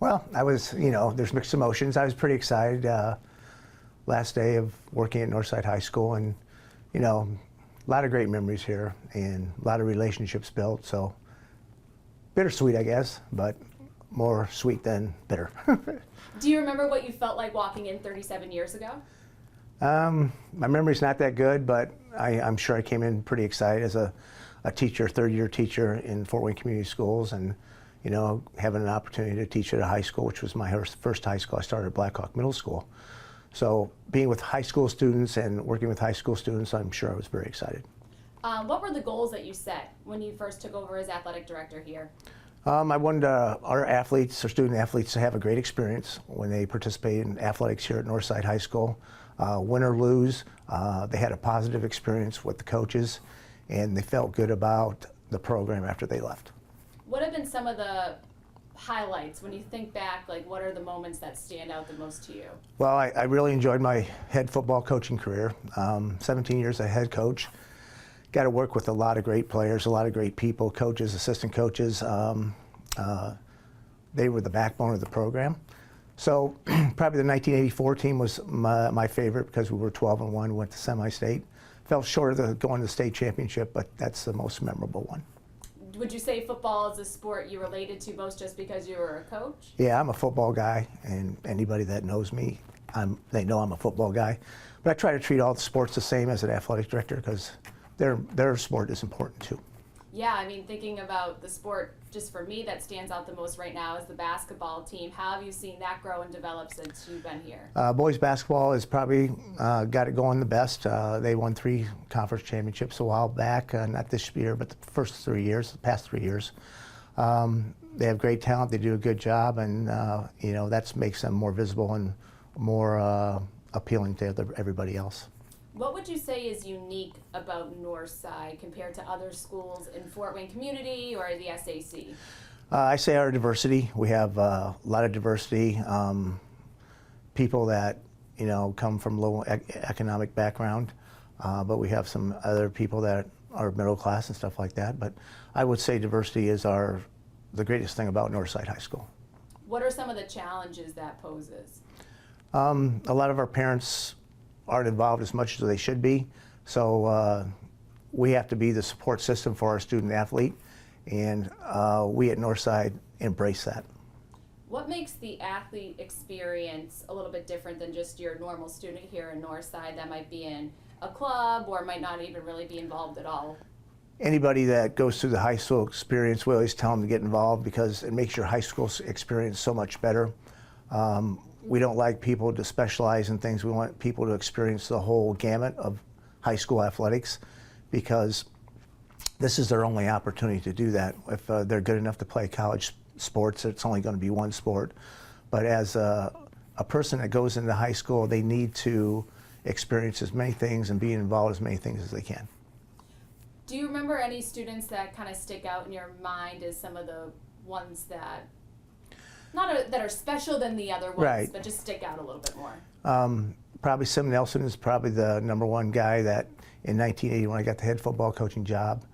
Well, I was, there's mixed emotions. I was pretty excited last day of working at Northside High School, and, a lot of great memories here and a lot of relationships built. So bittersweet, I guess, but more sweet than bitter. Do you remember what you felt like walking in 37 years ago? My memory's not that good, but I'm sure I came in pretty excited as a teacher, third-year teacher in Fort Wayne Community Schools, and having an opportunity to teach at a high school, which was my first high school. I started at Black Hawk Middle School. So being with high school students and working with high school students, I'm sure I was very excited. What were the goals that you set when you first took over as athletic director here? I wanted our athletes, our student athletes, to have a great experience when they participate in athletics here at Northside High School. Win or lose, they had a positive experience with the coaches, and they felt good about the program after they left. What have been some of the highlights when you think back? Like, what are the moments that stand out the most to you? Well, I really enjoyed my head football coaching career. 17 years as head coach. Got to work with a lot of great players, a lot of great people, coaches, assistant coaches. They were the backbone of the program. So probably the 1984 team was my favorite because we were 12-1, went to semi-state. Fell short of going to the state championship, but that's the most memorable one. Would you say football is a sport you related to most just because you were a coach? Yeah, I'm a football guy, and anybody that knows me, they know I'm a football guy. But I try to treat all the sports the same as an athletic director because their sport is important too. Yeah, I mean, thinking about the sport, just for me, that stands out the most right now is the basketball team. How have you seen that grow and develop since you've been here? Boys basketball has probably got it going the best. They won 3 conference championships a while back, not this year, but the past 3 years. They have great talent, they do a good job, and that makes them more visible and more appealing to everybody else. What would you say is unique about Northside compared to other schools in Fort Wayne community or the SAC? I say our diversity. We have a lot of diversity. People that come from low economic background, but we have some other people that are middle class and stuff like that. But I would say diversity is the greatest thing about Northside High School. What are some of the challenges that poses? A lot of our parents aren't involved as much as they should be, so we have to be the support system for our student athlete, and we at Northside embrace that. What makes the athlete experience a little bit different than just your normal student here in Northside that might be in a club or might not even really be involved at all? Anybody that goes through the high school experience, we always tell them to get involved because it makes your high school experience so much better. We don't like people to specialize in things. We want people to experience the whole gamut of high school athletics because this is their only opportunity to do that. If they're good enough to play college sports, it's only going to be one sport. But as a person that goes into high school, they need to experience as many things and be involved as many things as they can. Do you remember any students that kind of stick out in your mind as some of the ones that that are special than the other ones, right, but just stick out a little bit more? Probably Sim Nelson is probably the #1 guy that in 1980 when I got the head football coaching job,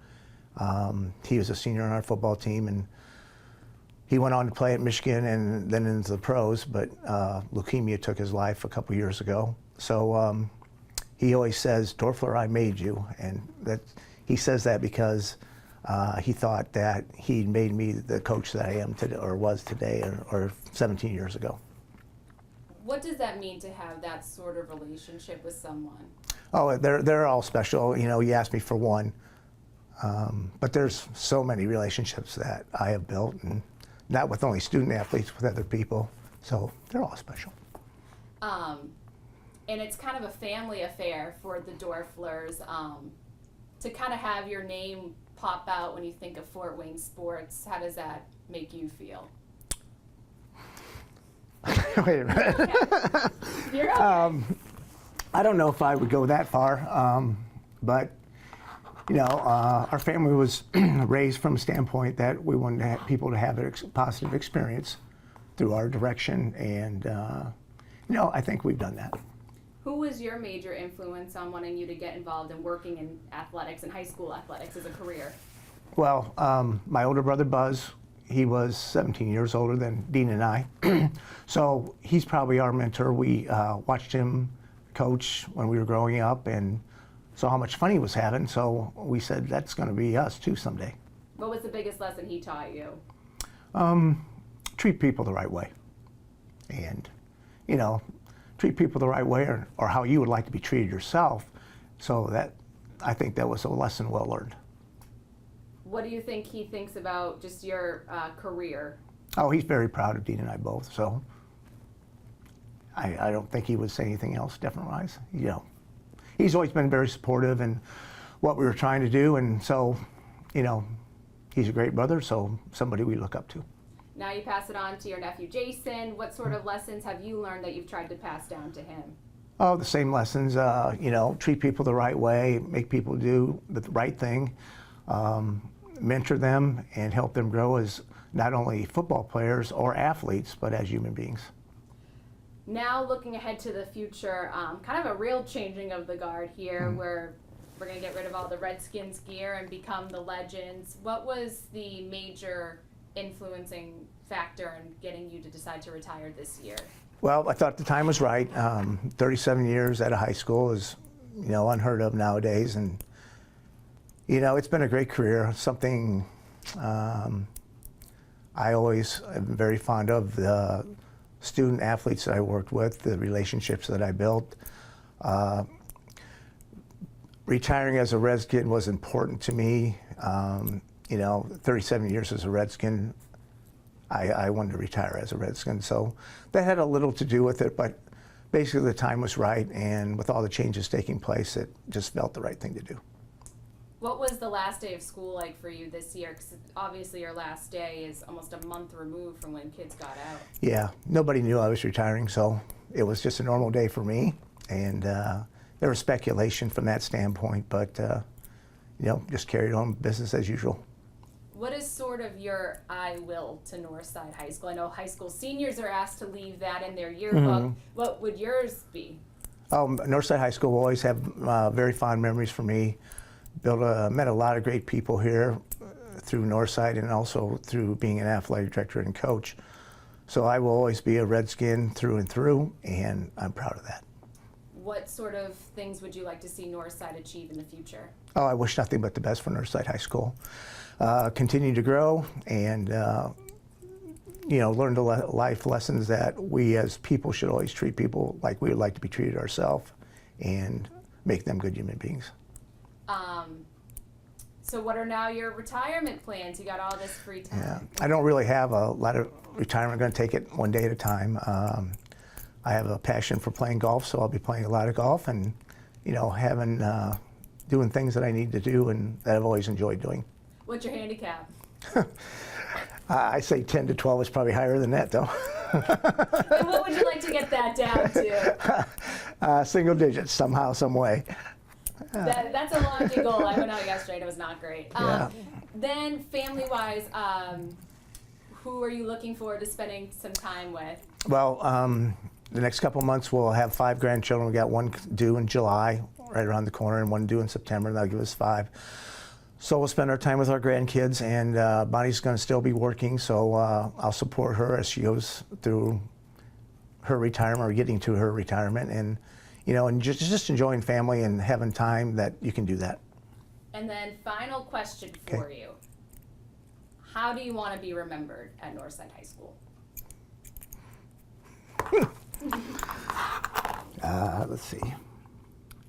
he was a senior on our football team, and he went on to play at Michigan and then into the pros, but leukemia took his life a couple years ago. So he always says, "Doerffler, I made you," and he says that because he thought that he made me the coach that I am today, or was today, or 17 years ago. What does that mean to have that sort of relationship with someone? Oh, they're all special. You asked me for one, but there's so many relationships that I have built, and not with only student athletes, with other people. So they're all special. And it's kind of a family affair for the Doerfflers. To kind of have your name pop out when you think of Fort Wayne sports, how does that make you feel? Wait a minute. Okay. You're okay. I don't know if I would go that far, but our family was raised from a standpoint that we wanted to have people to have a positive experience through our direction, and I think we've done that. Who was your major influence on wanting you to get involved in working in athletics and high school athletics as a career? Well, my older brother Buzz he was 17 years older than Dean and I. So he's probably our mentor. We watched him coach when we were growing up and saw how much fun he was having. So we said, that's going to be us too someday. What was the biggest lesson he taught you? Treat people the right way. And, you know, treat people the right way or how you would like to be treated yourself. So I think that was a lesson well learned. What do you think he thinks about just your career? Oh, he's very proud of Dean and I both, so I don't think he would say anything else different-wise. You know, he's always been very supportive in what we were trying to do, and so, you know, he's a great brother, so somebody we look up to. Now you pass it on to your nephew Jason. What sort of lessons have you learned that you've tried to pass down to him? Oh, the same lessons, you know, treat people the right way, make people do the right thing, mentor them and help them grow as not only football players or athletes, but as human beings. Now looking ahead to the future, kind of a real changing of the guard here where we're going to get rid of all the Redskins gear and become the Legends. What was the major influencing factor in getting you to decide to retire this year? Well, I thought the time was right. 37 years at a high school is, you know, unheard of nowadays. And, you know, it's been a great career, something I always am very fond of, the student athletes that I worked with, the relationships that I built. Retiring as a Redskin was important to me. You know, 37 years as a Redskin, I wanted to retire as a Redskin. So that had a little to do with it, but basically the time was right, and with all the changes taking place, it just felt the right thing to do. What was the last day of school like for you this year? Because obviously your last day is almost a month removed from when kids got out. Yeah, nobody knew I was retiring, so it was just a normal day for me. And there was speculation from that standpoint, but you know, just carried on business as usual. What is sort of your I will to Northside High School? I know high school seniors are asked to leave that in their yearbook. What would yours be? Northside High School will always have very fond memories for me. Met a lot of great people here through Northside and also through being an athletic director and coach. So I will always be a Redskin through and through, and I'm proud of that. What sort of things would you like to see Northside achieve in the future? Oh, I wish nothing but the best for Northside High School. Continue to grow and you know, learn the life lessons that we as people should always treat people like we would like to be treated ourselves and make them good human beings. So what are now your retirement plans? You got all this free time. Yeah, I don't really have a lot of retirement. I'm going to take it one day at a time. I have a passion for playing golf, so I'll be playing a lot of golf and, you know, doing things that I need to do and that I've always enjoyed doing. What's your handicap? I say 10 to 12 is probably higher than that, though. And what would you like to get that down to? Single digits somehow, some way. That's a lofty goal. I went out yesterday. It was not great. Yeah. Then family-wise, who are you looking forward to spending some time with? Well, the next couple of months we'll have 5 grandchildren. We got one due in July, right around the corner, and one due in September. That'll give us 5. So we'll spend our time with our grandkids, and Bonnie's going to still be working, so I'll support her as she goes through her retirement or getting to her retirement, and you know, and just enjoying family and having time that you can do that. And then final question for you. How do you want to be remembered at Northside High School? Let's see.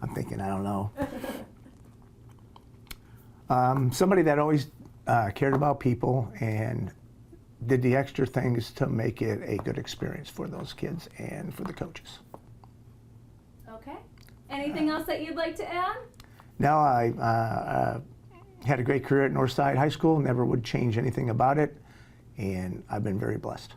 I'm thinking, I don't know. Somebody that always cared about people and did the extra things to make it a good experience for those kids and for the coaches. Okay. Anything else that you'd like to add? No, I had a great career at Northside High School, never would change anything about it, and I've been very blessed.